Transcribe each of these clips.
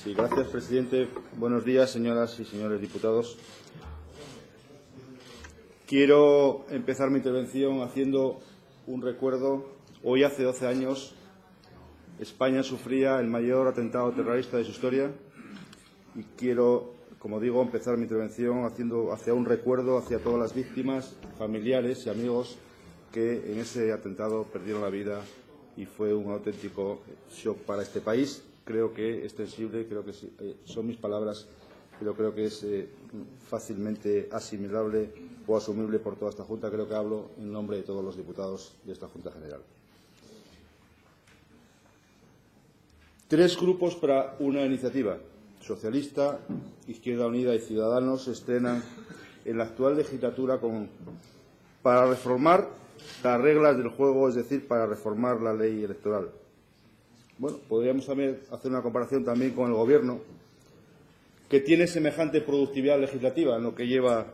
Sí, gracias, presidente. Buenos días, señoras y señores diputados. Quiero empezar mi intervención haciendo un recuerdo. Hoy, hace 12 años, España sufría el mayor atentado terrorista de su historia y quiero, como digo, empezar mi intervención hacia un recuerdo hacia todas las víctimas, familiares y amigos que en ese atentado perdieron la vida y fue un auténtico shock para este país. Creo que es extensible, creo que son mis palabras, pero creo que es fácilmente asimilable o asumible por toda esta Junta. Creo que hablo en nombre de todos los diputados de esta Junta General. 3 grupos para una iniciativa. Socialista, Izquierda Unida y Ciudadanos se estrenan en la actual legislatura para reformar las reglas del juego, es decir, para reformar la ley electoral. Bueno, podríamos también hacer una comparación también con el Gobierno, que tiene semejante productividad legislativa en lo que lleva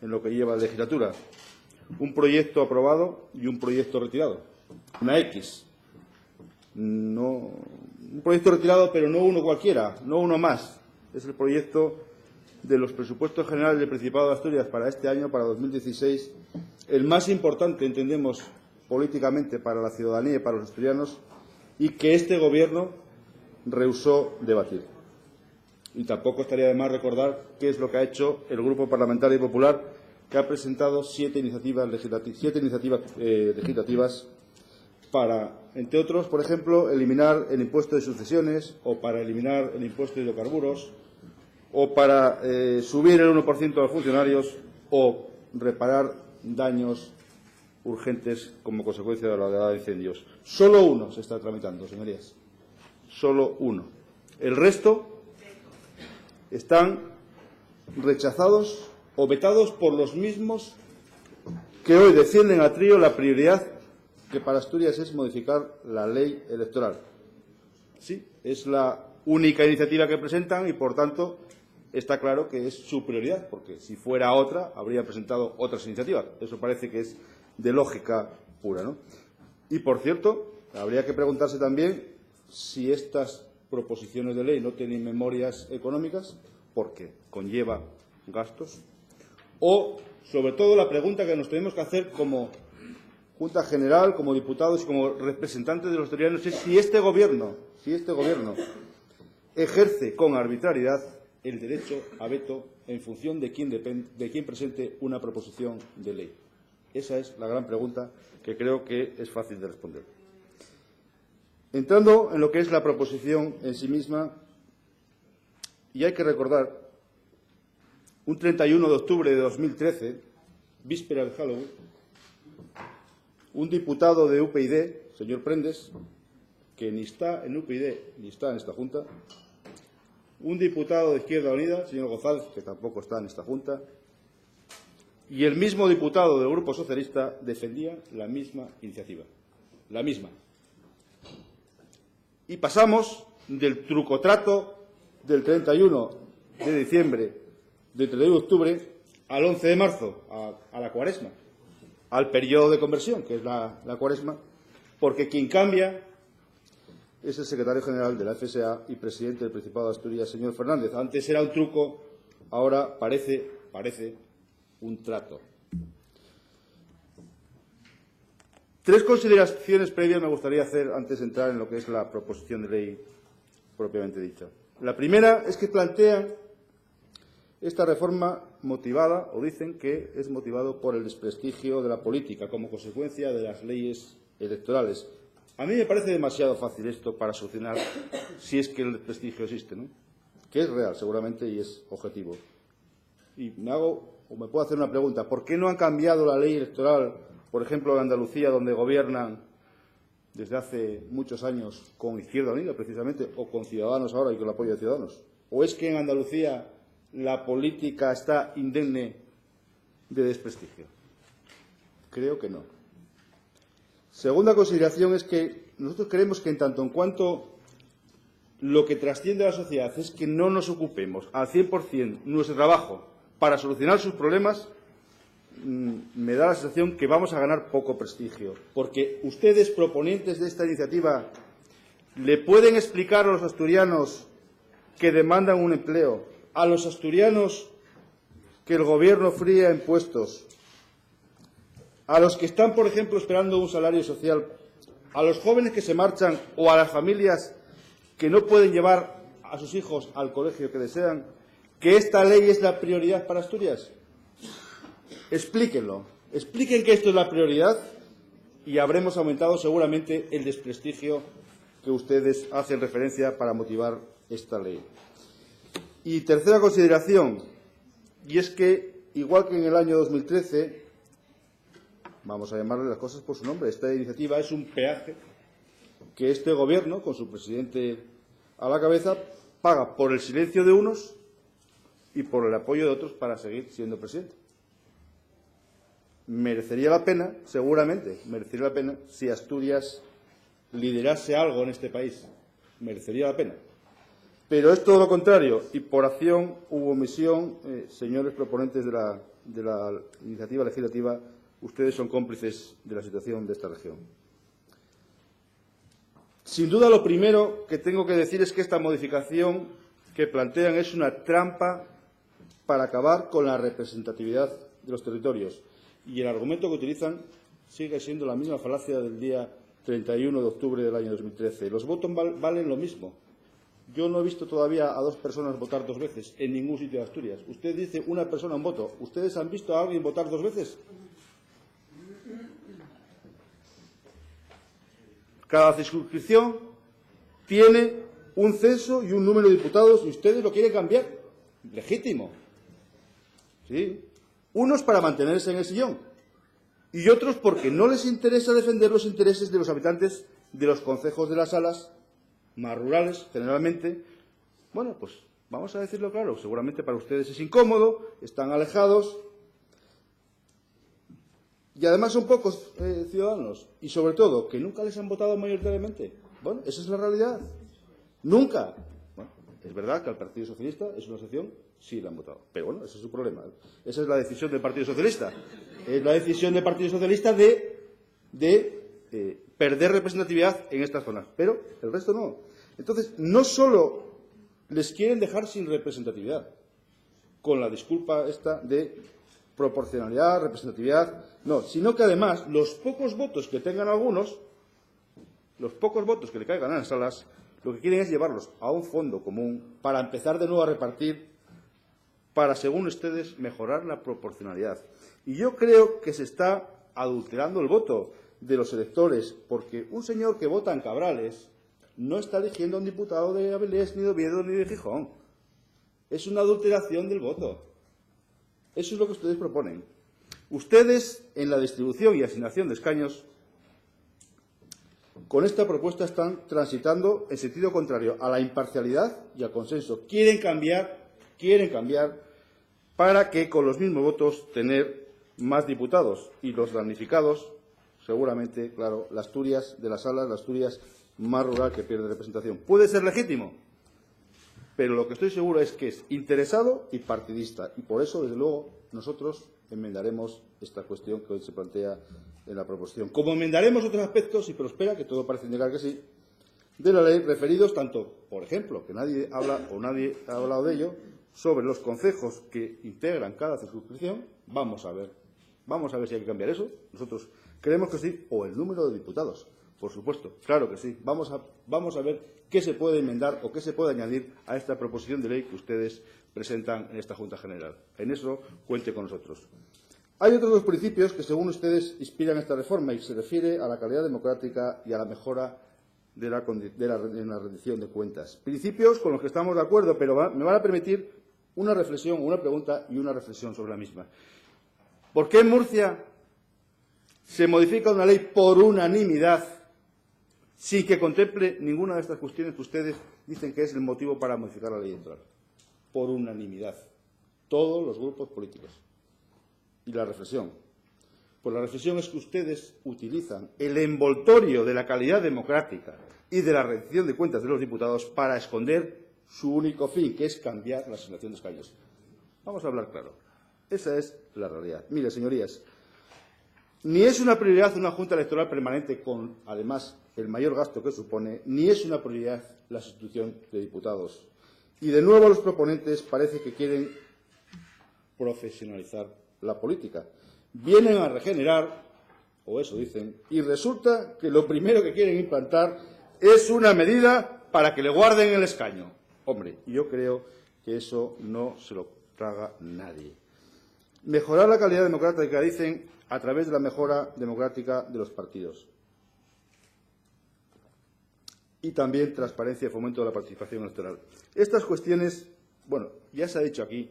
la legislatura. Un proyecto aprobado y un proyecto retirado. Una X. No, un proyecto retirado, pero no uno cualquiera, no uno más. Es el proyecto de los presupuestos generales del Principado de Asturias para este año, para 2016, el más importante, entendemos, políticamente para la ciudadanía y para los asturianos, y que este Gobierno rehusó debatir. Y tampoco estaría de más recordar qué es lo que ha hecho el Grupo Parlamentario Popular, que ha presentado 7 iniciativas legislativas para, entre otros, por ejemplo, eliminar el impuesto de sucesiones, o para eliminar el impuesto de hidrocarburos, o para subir el 1% a los funcionarios, o reparar daños urgentes como consecuencia de la oleada de incendios. Solo uno se está tramitando, señorías. Solo uno. El resto están rechazados o vetados por los mismos que hoy defienden a trío la prioridad que para Asturias es modificar la ley electoral. Sí, es la única iniciativa que presentan y, por tanto, está claro que es su prioridad, porque si fuera otra, habría presentado otras iniciativas. Eso parece que es de lógica pura, ¿no? Y, por cierto, habría que preguntarse también si estas proposiciones de ley no tienen memorias económicas, porque conlleva gastos, o, sobre todo, la pregunta que nos tenemos que hacer como Junta General, como diputados y como representantes de los asturianos es si este Gobierno ejerce con arbitrariedad el derecho a veto en función de quién presente una proposición de ley. Esa es la gran pregunta que creo que es fácil de responder. Entrando en lo que es la proposición en sí misma, y hay que recordar, un 31 de octubre de 2013, víspera de Halloween, un diputado de UPyD, señor Prendes, que ni está en UPyD ni está en esta Junta, un diputado de Izquierda Unida, señor González, que tampoco está en esta Junta, y el mismo diputado del Grupo Socialista defendía la misma iniciativa. La misma. Y pasamos del trucotrato del 31 de diciembre, del 31 de octubre, al 11 de marzo, a la Cuaresma, al periodo de conversión, que es la Cuaresma, porque quien cambia es el secretario general de la FSA y presidente del Principado de Asturias, señor Fernández. Antes era un truco, ahora parece un trato. 3 consideraciones previas me gustaría hacer antes de entrar en lo que es la proposición de ley propiamente dicha. La primera es que plantean esta reforma motivada, o dicen que es motivado por el desprestigio de la política como consecuencia de las leyes electorales. A mí me parece demasiado fácil esto para solucionar si es que el desprestigio existe, ¿no? Que es real, seguramente, y es objetivo. Y me puedo hacer una pregunta. ¿Por qué no han cambiado la ley electoral, por ejemplo, en Andalucía, donde gobiernan desde hace muchos años con Izquierda Unida, precisamente, o con Ciudadanos ahora y con el apoyo de Ciudadanos? ¿O es que en Andalucía la política está indemne de desprestigio? Creo que no. Segunda consideración es que nosotros creemos que en tanto en cuanto lo que trasciende a la sociedad es que no nos ocupemos al 100% nuestro trabajo para solucionar sus problemas, me da la sensación que vamos a ganar poco prestigio. Porque ustedes, proponentes de esta iniciativa, ¿le pueden explicar a los asturianos que demandan un empleo, a los asturianos que el Gobierno fría impuestos, a los que están, por ejemplo, esperando un salario social, a los jóvenes que se marchan o a las familias que no pueden llevar a sus hijos al colegio que desean, que esta ley es la prioridad para Asturias. Explíquenlo. Expliquen que esto es la prioridad y habremos aumentado seguramente el desprestigio que ustedes hacen referencia para motivar esta ley. Y tercera consideración, y es que, igual que en el año 2013, vamos a llamarle las cosas por su nombre, esta iniciativa es un peaje que este Gobierno, con su presidente a la cabeza, paga por el silencio de unos y por el apoyo de otros para seguir siendo presidente. Merecería la pena, seguramente, merecería la pena si Asturias liderase algo en este país. Merecería la pena. Pero es todo lo contrario, y por acción u omisión, señores proponentes de la iniciativa legislativa, ustedes son cómplices de la situación de esta región. Sin duda, lo primero que tengo que decir es que esta modificación que plantean es una trampa para acabar con la representatividad de los territorios. Y el argumento que utilizan sigue siendo la misma falacia del día 31 de octubre del año 2013. Los votos valen lo mismo. Yo no he visto todavía a dos personas votar dos veces en ningún sitio de Asturias. Usted dice una persona un voto. ¿Ustedes han visto a alguien votar dos veces? Cada circunscripción tiene un censo y un número de diputados y ustedes lo quieren cambiar. Legítimo. Sí. Unos para mantenerse en el sillón y otros porque no les interesa defender los intereses de los habitantes de los concejos de las salas más rurales, generalmente. Bueno, pues vamos a decirlo claro, seguramente para ustedes es incómodo, están alejados y además son pocos ciudadanos y sobre todo que nunca les han votado mayoritariamente. Bueno, esa es la realidad. Nunca. Bueno, es verdad que al Partido Socialista es una excepción. Sí, la han votado. Pero bueno, ese es su problema. Esa es la decisión del Partido Socialista. Es la decisión del Partido Socialista de perder representatividad en estas zonas. Pero el resto no. Entonces, no solo les quieren dejar sin representatividad, con la disculpa esta de proporcionalidad, representatividad, no, sino que además los pocos votos que tengan algunos, los pocos votos que le caigan a las salas, lo que quieren es llevarlos a un fondo común para empezar de nuevo a repartir para, según ustedes, mejorar la proporcionalidad. Y yo creo que se está adulterando el voto de los electores, porque un señor que vota en Cabrales no está eligiendo a un diputado de Avilés, ni de Oviedo, ni de Gijón. Es una adulteración del voto. Eso es lo que ustedes proponen. Ustedes, en la distribución y asignación de escaños, con esta propuesta están transitando en sentido contrario a la imparcialidad y al consenso. Quieren cambiar para que con los mismos votos tener más diputados y los damnificados, seguramente, claro, las Asturias de las salas, la Asturias más rural que pierde representación. Puede ser legítimo, pero lo que estoy seguro es que es interesado y partidista y por eso, desde luego, nosotros enmendaremos esta cuestión que hoy se plantea en la proposición. Como enmendaremos otros aspectos, si prospera, que todo parece indicar que sí, de la ley referidos tanto, por ejemplo, que nadie habla o nadie ha hablado de ello, sobre los concejos que integran cada circunscripción. Vamos a ver si hay que cambiar eso. Nosotros creemos que sí, o el número de diputados, por supuesto, claro que sí. Vamos a ver qué se puede enmendar o qué se puede añadir a esta proposición de ley que ustedes presentan en esta Junta General. En eso cuente con nosotros. Hay otros dos principios que, según ustedes, inspiran esta reforma y se refiere a la calidad democrática y a la mejora de la rendición de cuentas. Principios con los que estamos de acuerdo, pero me van a permitir una reflexión, una pregunta y una reflexión sobre la misma. ¿Por qué en Murcia se modifica una ley por unanimidad sin que contemple ninguna de estas cuestiones que ustedes dicen que es el motivo para modificar la ley electoral? Por unanimidad. Todos los grupos políticos. Y la reflexión. Pues la reflexión es que ustedes utilizan el envoltorio de la calidad democrática y de la rendición de cuentas de los diputados para esconder su único fin, que es cambiar la asignación de escaños. Vamos a hablar claro. Esa es la realidad. Mire, señorías, ni es una prioridad una Junta Electoral permanente con, además, el mayor gasto que supone, ni es una prioridad la sustitución de diputados. Y de nuevo los proponentes parece que quieren profesionalizar la política. Vienen a regenerar, o eso dicen, y resulta que lo primero que quieren implantar es una medida para que le guarden el escaño. Hombre, yo creo que eso no se lo traga nadie. Mejorar la calidad democrática, dicen, a través de la mejora democrática de los partidos. Y también transparencia y fomento de la participación electoral. Estas cuestiones, bueno, ya se ha dicho aquí,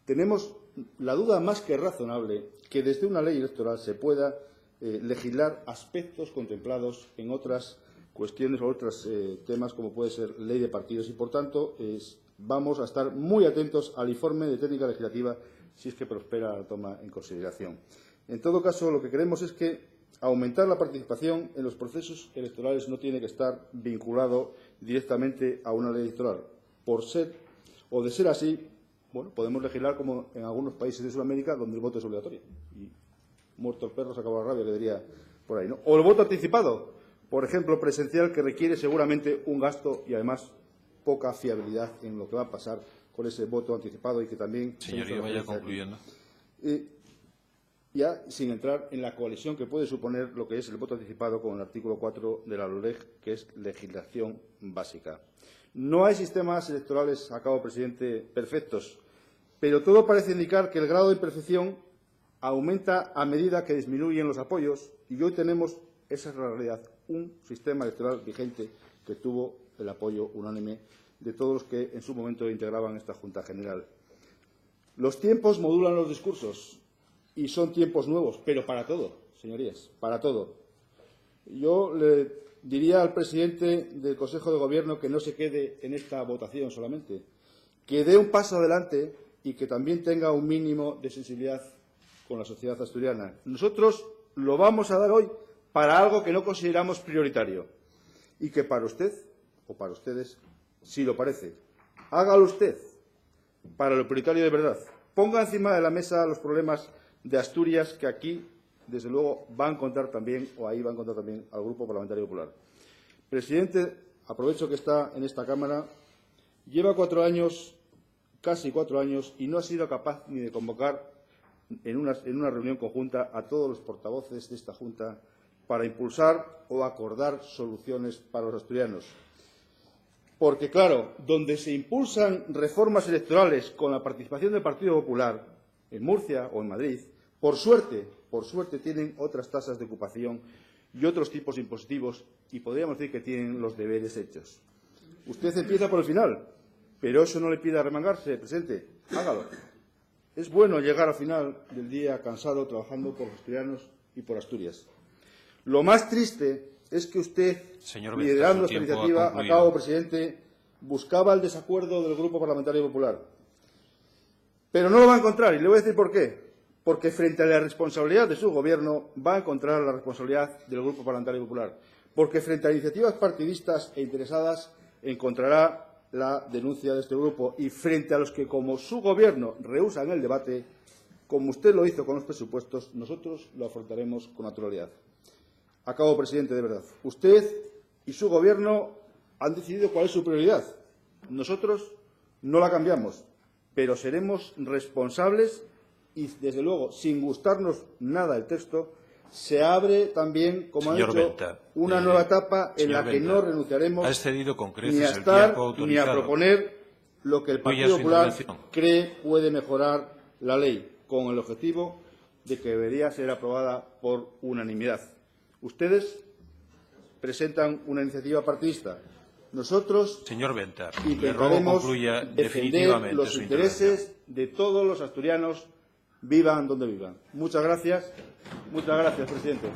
tenemos la duda más que razonable que desde una ley electoral se pueda legislar aspectos contemplados en otras cuestiones o otros temas como puede ser ley de partidos y, por tanto, vamos a estar muy atentos al informe de técnica legislativa si es que prospera la toma en consideración. En todo caso, lo que queremos es que aumentar la participación en los procesos electorales no tiene que estar vinculado directamente a una ley electoral. Por ser o de ser así, bueno, podemos legislar como en algunos países de Sudamérica donde el voto es obligatorio. Y muerto el perro se acabó la rabia, que diría por ahí, ¿no? O el voto anticipado, por ejemplo, presencial, que requiere seguramente un gasto y además poca fiabilidad en lo que va a pasar con ese voto anticipado y que también... Señoría, vaya concluyendo. Ya sin entrar en la coalición que puede suponer lo que es el voto anticipado con el artículo 4 de la LOLEG, que es legislación básica. No hay sistemas electorales, acabo, presidente, perfectos, pero todo parece indicar que el grado de imperfección aumenta a medida que disminuyen los apoyos y hoy tenemos, esa es la realidad, un sistema electoral vigente que tuvo el apoyo unánime de todos los que en su momento integraban esta Junta General. Los tiempos modulan los discursos y son tiempos nuevos, pero para todo, señorías, para todo. Yo le diría al presidente del Consejo de Gobierno que no se quede en esta votación solamente, que dé un paso adelante y que también tenga un mínimo de sensibilidad con la sociedad asturiana. Nosotros lo vamos a dar hoy para algo que no consideramos prioritario y que para usted o para ustedes sí lo parece. Hágalo usted para lo prioritario de verdad. Ponga encima de la mesa los problemas de Asturias que aquí, desde luego, va a encontrar también, o ahí va a encontrar también al Grupo Parlamentario Popular. Presidente, aprovecho que está en esta Cámara, lleva 4 años, casi 4 años, y no ha sido capaz ni de convocar en una reunión conjunta a todos los portavoces de esta Junta para impulsar o acordar soluciones para los asturianos. Porque, claro, donde se impulsan reformas electorales con la participación del Partido Popular, en Murcia o en Madrid, por suerte, tienen otras tasas de ocupación y otros tipos impositivos y podríamos decir que tienen los deberes hechos. Usted empieza por el final, pero eso no le pida remangarse, presidente, hágalo. Es bueno llegar al final del día cansado trabajando por los asturianos y por Asturias. Lo más triste es que usted, liderando esta iniciativa, acabo, presidente, buscaba el desacuerdo del Grupo Parlamentario Popular. Pero no lo va a encontrar, y le voy a decir por qué. Porque frente a la responsabilidad de su Gobierno va a encontrar la responsabilidad del Grupo Parlamentario Popular. Porque frente a iniciativas partidistas e interesadas encontrará la denuncia de este grupo. Y frente a los que, como su Gobierno, rehúsan el debate, como usted lo hizo con los presupuestos, nosotros lo afrontaremos con naturalidad. Acabo, presidente, de verdad. Usted y su Gobierno han decidido cuál es su prioridad. Nosotros no la cambiamos, pero seremos responsables y, desde luego, sin gustarnos nada el texto, se abre también, como ha dicho, una nueva etapa en la que no renunciaremos ni a estar ni a proponer lo que el Partido Popular cree puede mejorar la ley, con el objetivo de que debería ser aprobada por unanimidad. Ustedes presentan una iniciativa partidista. Nosotros intentaremos defender los intereses de todos los asturianos, vivan donde vivan. Muchas gracias, presidente.